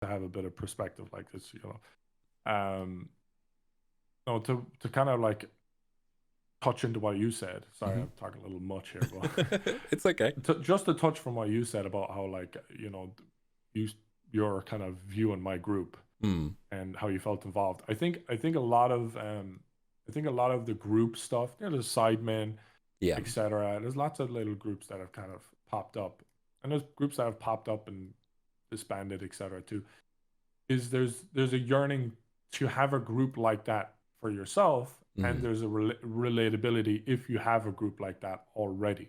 to have a bit of perspective like this, you know. No, to kind of like touch into what you said. Sorry, Hmm. I'm talking a little much here, but It's okay. just to touch from what you said about how like you know you your kind of view on my group Mm. and how you felt involved. I think a lot of the group stuff, you know, the sidemen, Yeah. etc. There's lots of little groups that have kind of popped up, and there's groups that have popped up and disbanded, etc. Too. Is there's a yearning to have a group like that for yourself, and Mm. there's a relatability if you have a group like that already.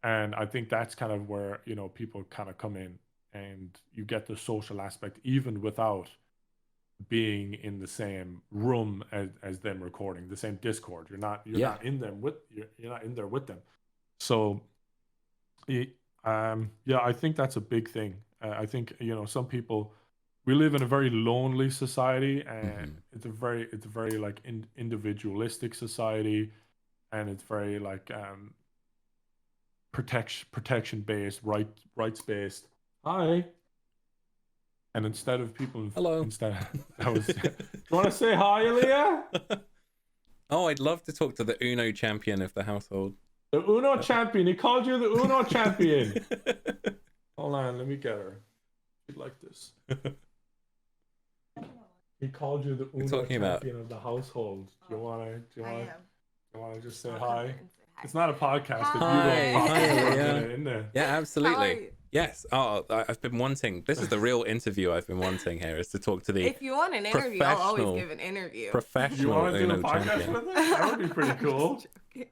And I think that's kind of where, you know, people kind of come in, and you get the social aspect even without being in the same room as them recording the same Discord. You're Yeah. not in them with you're not in there with them. So yeah, I think that's a big thing. I think, you know, some people, we live in a very lonely society, and Hmm. it's a very like individualistic society, and it's very like protection based, rights based. Hi. And instead of people, Hello. instead, that was. Do you want to say hi, Aliyah? Oh, I'd love to talk to the Uno champion of the household. The Uno champion. He called you the Uno champion. Hold on, let me get her. She'd like this. He called you the We're Uno talking about. champion of the household. I am. Do you wanna just say I'll come hi? in and say hi. It's not a podcast. If you don't Hi, talk, hi, I'm not Aliyah. gonna in there. Yeah, How are absolutely. you? Yes. Oh, I've been wanting. This is the real interview I've been wanting here. Is to talk to the If you want an interview, I'll always professional, give an interview. You professional want to do a Uno podcast champion. with us? That would be pretty I'm cool. just joking.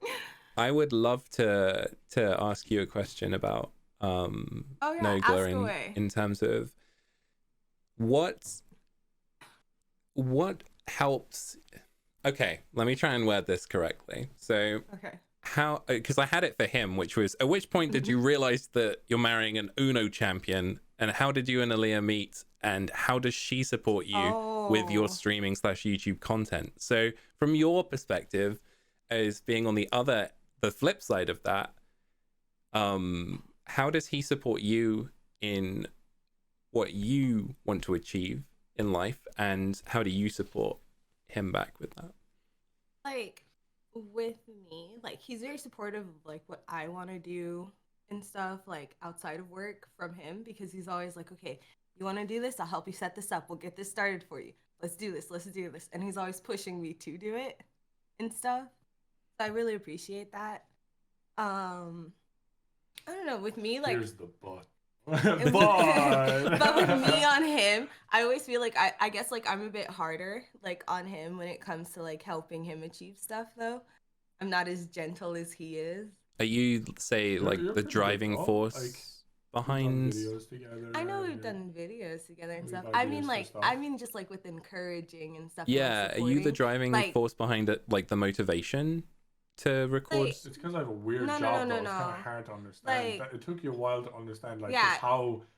I would love to ask you a question about Oh yeah, Nogla ask away. in terms of what what helps. Okay, let me try and word this correctly. So Okay. how, because I had it for him, which was, at which point did you realize that you're marrying an Uno champion, and how did you and Aliyah meet, and how does she support you with your Oh. streaming / YouTube content? So from your perspective, as being on the flip side of that, how does he support you in what you want to achieve in life, and how do you support him back with that? Like with me, like he's very supportive of like what I want to do and stuff like outside of work from him because he's always like, okay, you want to do this? I'll help you set this up. We'll get this started for you. Let's do this. Let's do this. And he's always pushing me to do it and stuff. So I really appreciate that. Um, I don't know. With me, like Here's the but. but with me But on him, I always feel like I guess like I'm a bit harder like on him when it comes to like helping him achieve stuff though. I'm not as gentle as he is. Are you, say, like you're the pretty good driving though. Like, force we've done behind? videos together. I know we've And done videos together and we've stuff. ideas for stuff. I mean just like with encouraging and stuff and like Yeah, are you the supporting. driving Like force behind it, like the motivation to record? like It's because I have a weird no no no job no though. It's kind no. of hard to understand. Like It took you a while to understand, like yeah, just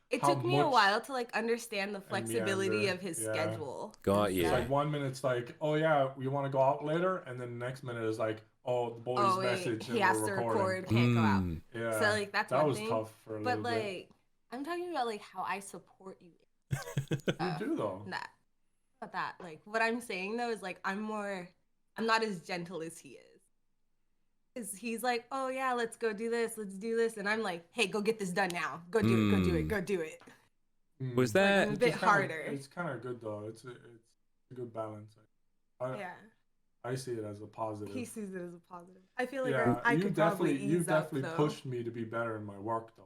it how took me a much while to like understand the and flexibility meander. of his Yeah, schedule and Got it's you. like stuff. 1 minute it's like, oh yeah, we want to go out later, and then the next minute is like, oh, the boys Oh wait, message he and we're has to recording. record, can't go out. Mm. So Yeah, like that's that one was thing. tough for a But little bit. like I'm talking about like how I support you You stuff. do though. That about that. Like what I'm saying though is like I'm not as gentle as he is. Cause he's like, oh yeah, let's go do this, let's do this, and I'm like, hey, go get this done now, go do it, go do it, Mm. go do it. Was Like there I'm a It's bit just kind of harder. it's kind of good though. It's a good balance. I Yeah, I see it as a he positive. sees it as a positive. I feel like Yeah, I could probably you ease up definitely though. pushed me to be better in my work though.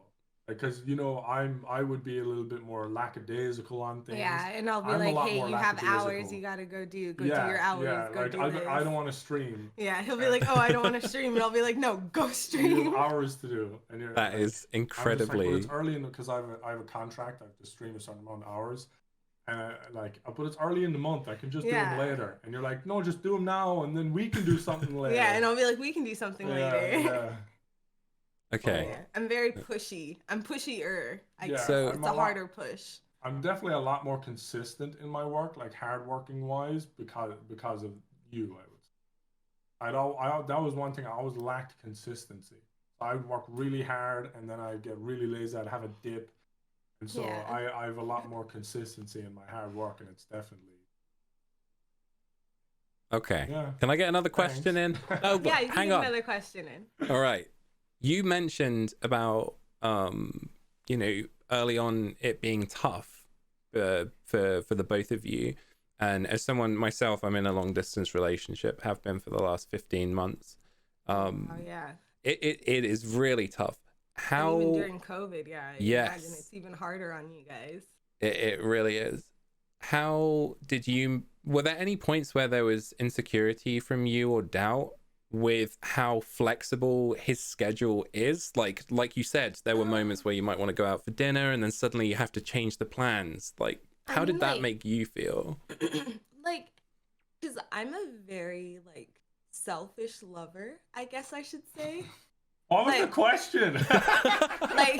Because you know I would be a little bit more lackadaisical on things. Yeah, and I'll be I'm a like, lot hey, more you have hours you lackadaisical. gotta go do Yeah, your hours, yeah. go Like do this. I don't want to stream. Yeah, he'll be And like, oh, I don't want to stream, and I'll be like, no, go you have stream. hours to do, and you're that like, is I'm just like, but it's incredibly. early in because I have a contract. I have to stream a certain amount of hours, and but it's early in the month. I can just do them Yeah. later. And you're like, no, just do them now, and then we can do something Yeah, and later. I'll be like, we can do something Yeah, later. yeah. Okay. Yeah, I'm very pushy. I'm pushier, I Yeah, guess. So I'm It's a a lot. harder push. I'm definitely a lot more consistent in my work, like hardworking wise, because of you. I would. That was one thing I always lacked consistency. I would work really hard, and then I'd get really lazy. I'd have a dip, And so Yeah. I have a lot more consistency in my hard work, and it's definitely Okay. yeah. Can I get another question Thanks. in? Oh, Yeah, but you can hang get on. another question in. All right. You mentioned about you know, early on it being tough for the both of you. And as someone myself, I'm in a long distance relationship, have been for the last 15 months. Oh, yeah. It is really tough. And even How during COVID, yeah, I imagine yes, it's even harder on you guys. it really is. How did you, were there any points where there was insecurity from you or doubt with how flexible his schedule is? Like you said, there were moments where you might want to go out for dinner and then suddenly you have to change the plans. Like, I how mean, did that like, make you feel? like, because I'm a very, like, selfish lover, I guess I should say. What was the Like, question? like,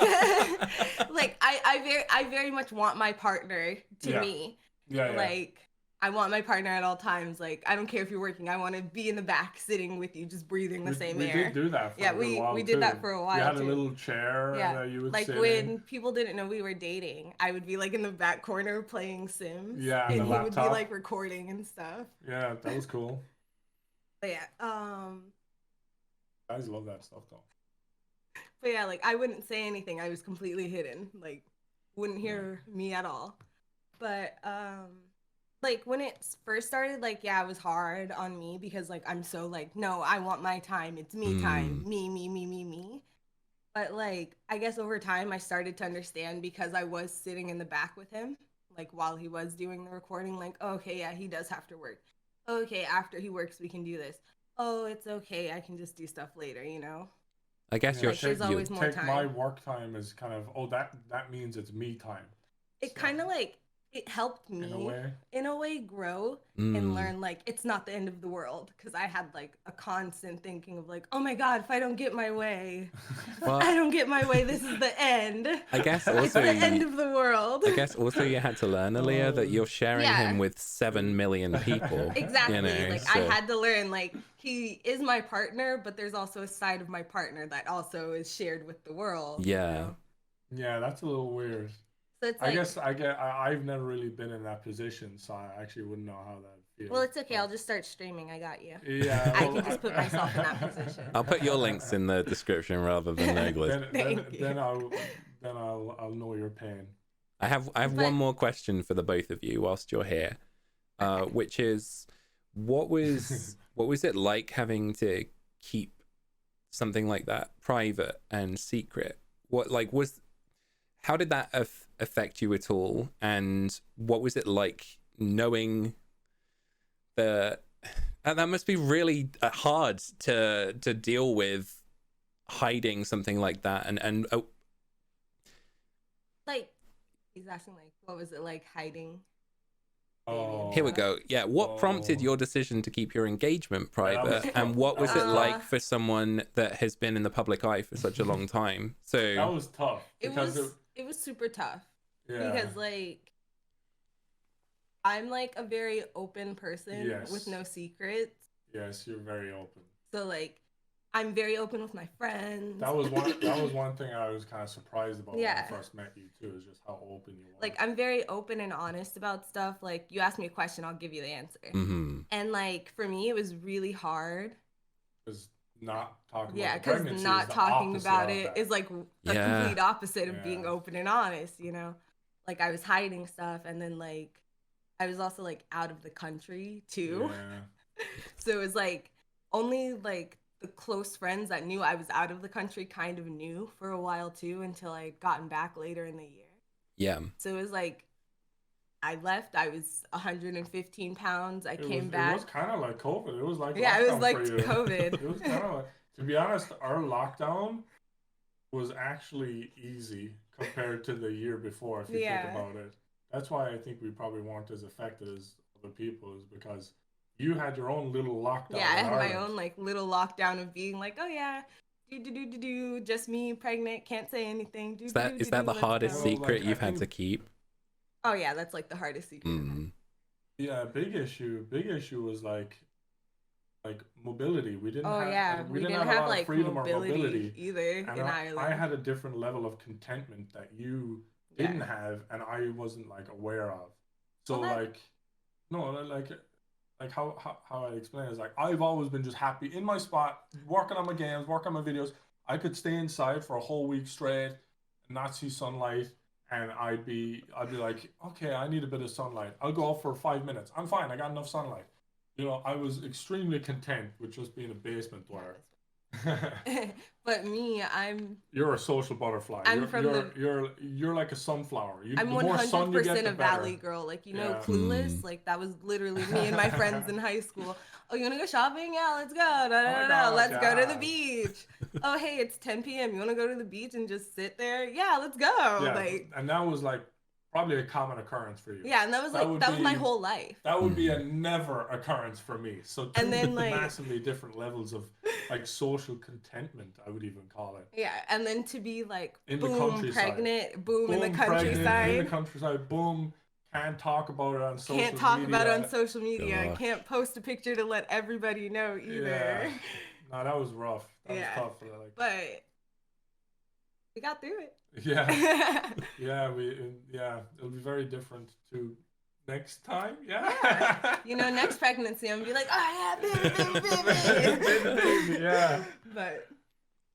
like I very much want my partner to Yeah. me. Yeah, yeah. Like, I want my partner at all times. Like, I don't care if you're working. I want to be in the back, sitting with you, just breathing the same We air. did do that for Yeah, a little while we too. did that for a while. We had a too. little chair Yeah, that you would like sit when in. people didn't know we were dating, I would be like in the back corner playing Sims. Yeah, and and the he would be laptop. like recording and stuff. Yeah, that was cool. But yeah, Guys love that stuff though. but yeah, like I wouldn't say anything. I was completely hidden. Like, wouldn't hear me at all. But like when it first started, like yeah, it was hard on me because like I'm so like, no, I want my time. It's me time. Me. But like I guess over time I started to understand because I was sitting in the back with him, like while he was doing the recording, like, oh, okay, yeah, he does have to work. Okay, after he works we can do this. Oh, it's okay, I can just do stuff later, you know? I guess Yeah, you're Like there's always more take my time. work time as kind of that means it's me time. It So, kind of like it helped in a me way. grow and learn like it's not the end of the world because I had like a constant thinking of like, oh my god, if I don't get my way, Well, I don't get my way, this is the end. I guess It's also the end of the world. I guess also you had to learn, Aliyah, that you're sharing Yeah. him with 7 million people. Exactly. You know, like I had to learn like he is my partner, but there's also a side of my partner that also is shared with the world. Yeah. You know? Yeah, that's a little weird. So it's I like, guess I've never really been in that position, so I actually wouldn't know how that feels. well, it's okay. I'll just start streaming. I got you. Yeah, I can just put myself in that position. I'll put your links in the description rather than Nogla's. then I'll know your pain. I have one more question for the both of you whilst you're here, which is, what was it like having to keep something like that private and secret? How did that affect you at all? And what was it like knowing that must be really hard to deal with, hiding something like that and Like, he's asking like, what was it like hiding? Oh, here we go. Yeah, what prompted your decision to keep your engagement private, and what was it like for someone that has been in the public eye for such a long time? So that was tough. It was super tough. Yeah. Because like I'm like a very open person with no secrets. Yes, you're very open. So like I'm very open with my friends. That was one thing I was kind of surprised about when I first met you too, is just how open you were. Like I'm very open and honest about stuff. Like you ask me a question, I'll give you the answer. Mm-hmm. And like for me, it was really hard. Because not talking yeah, about the pregnancy because not talking about it is like a Yeah. complete opposite of being open and honest. You know, like I was hiding stuff, and then like I was also like out of the country too. Yeah. So it was like only like the close friends that knew I was out of the country kind of knew for a while too, until I gotten back later in the year. Yeah. So it was like I left, I was 115 pounds. I came back. It was kind of like COVID. It was like yeah, it was like for you. COVID. It was kind of like, to be honest, our lockdown was actually easy compared to the year before, if you think about it. That's why I think we probably weren't as affected as other people, is because you had your own little lockdown. Yeah, I had my own like little lockdown of being like, oh yeah, just me pregnant, can't say anything. Is that the hardest secret you've had to keep? Oh yeah, that's like the hardest secret. Mm. Yeah, big issue was like mobility. We didn't we didn't have like freedom mobility or mobility either and in Ireland. I had a different level of contentment that you didn't have and I wasn't like aware of. So Well, like no, like how I explain it is like I've always been just happy in my spot, working on my games, working on my videos. I could stay inside for a whole week straight and not see sunlight, and I'd be like, okay, I need a bit of sunlight. I'll go out for 5 minutes. I'm fine. I got enough sunlight. You know, I was extremely content with just being a basement dweller. But me, You're a social butterfly. I'm You're from you're the you're like a sunflower. I'm The more sun you get, 100% the a better. valley girl. Like, you know, Yeah. Clueless. Like, that was literally me and my friends in high school. Oh, you want to go shopping? Yeah, let's go. Da, da, Oh my da, gosh, let's go to the yeah. beach. Oh, hey, it's 10 p.m. You want to go to the beach and just sit there? Yeah, let's go. Yeah, Like, and that was like probably a common occurrence for you. yeah, and that was That like would that was my be whole life. that would be a never occurrence for me. So two And then like massively different levels of like social contentment, I would even call it. yeah, and then to be like In the boom countryside. pregnant, boom in the Boom, pregnant, in the countryside. countryside, boom, can't talk about it on social media. Can't talk about it on social media. Gosh. Can't post a picture to let everybody know either. Yeah. No, that was rough. That Yeah. was tough. Like, But we got through it. yeah, yeah, it'll be very different to next time. Yeah. Yeah. You know, next pregnancy, I'm gonna be like, oh yeah, baby. Baby, yeah. But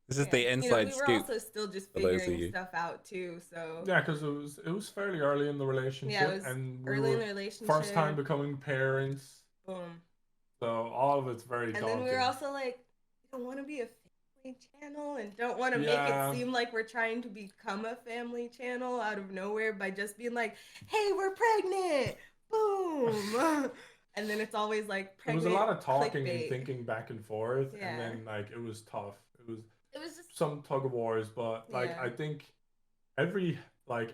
This is the you know, inside we were scoop. also still just for those of figuring you. stuff out too. So Yeah, because it was fairly early in the relationship, yeah, it was and we early in were the relationship. first time becoming parents, Boom. so all of it's very And daunting. then we were also like, we don't want to be a family channel and don't want to Yeah. make it seem like we're trying to become a family channel out of nowhere by just being like, hey, we're pregnant. Boom. And then it's always like There was pregnant. a lot of talking clickbait. and thinking back and forth, Yeah. and then like it was tough. It was just Some tug of wars, but like Yeah. I think every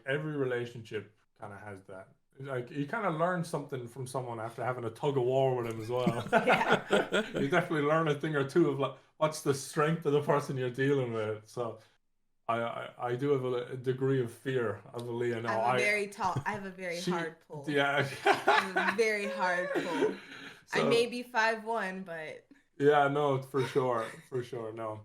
relationship kind of has that. Like you kind of learn something from someone after having a tug of war with him as well. Yeah. You definitely learn a thing or two of like what's the strength of the person you're dealing with. So I do have a degree of fear of Aliyah now. I have a very hard pull. Yeah. I have a very hard pull. I So- may be 5'1", but Yeah, no, for sure, no.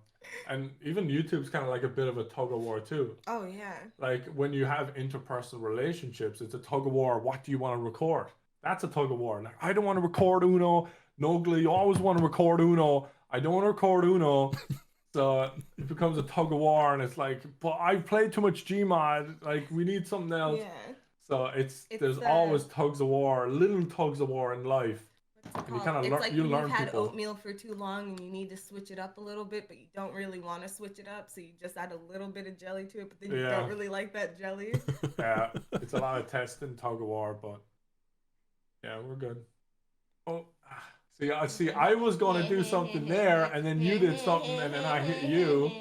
And even YouTube's kind of like a bit of a tug of war too. oh yeah. Like when you have interpersonal relationships, it's a tug of war. What do you want to record? That's a tug of war. Like, I don't want to record Uno. Nogla, you always want to record Uno. I don't want to record Uno. So it becomes a tug of war, and it's like, but I've played too much Gmod. Like we need something else. Yeah. So It's, there's always tugs of war, little tugs of war in life. What's it And you called? kinda It's like you when learn you've had people. oatmeal for too long and you need to switch it up a little bit, but you don't really want to switch it up, so you just add a little bit of jelly to it, but then you Yeah. don't really like that jelly. Yeah, it's a lot of testing, tug of war, but yeah, we're good. Oh, see, I was going to do something there, and then you did something, and then I hit you.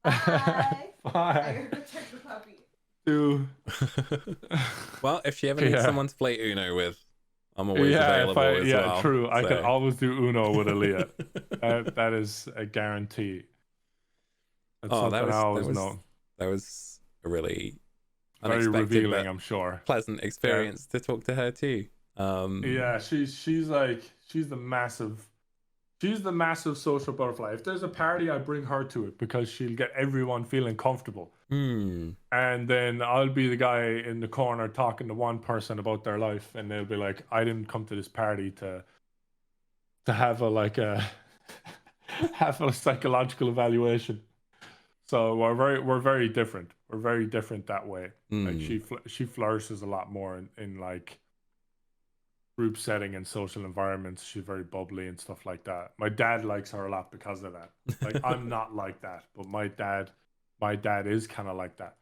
Bye. I Bye. gotta go check the puppy. Dude. Well, if she ever needs Yeah. someone to play Uno with, I'm always Yeah, available as well. true. I can so. always do Uno with Aliyah. That is a guarantee. That's Oh, something I always know. That was a really Very unexpected revealing, but I'm sure. pleasant experience to talk to her too. Yeah, she's the massive social butterfly. If there's a party, I bring her to it because she'll get everyone feeling comfortable. Hmm. And then I'll be the guy in the corner talking to one person about their life, and they'll be like, "I didn't come to this party to have a have a psychological evaluation." So we're very different. We're very different that way. Like she flourishes a lot more in like group setting and social environments. She's very bubbly and stuff like that. My dad likes her a lot because of that. Like I'm not like that, but my dad is kind of like that.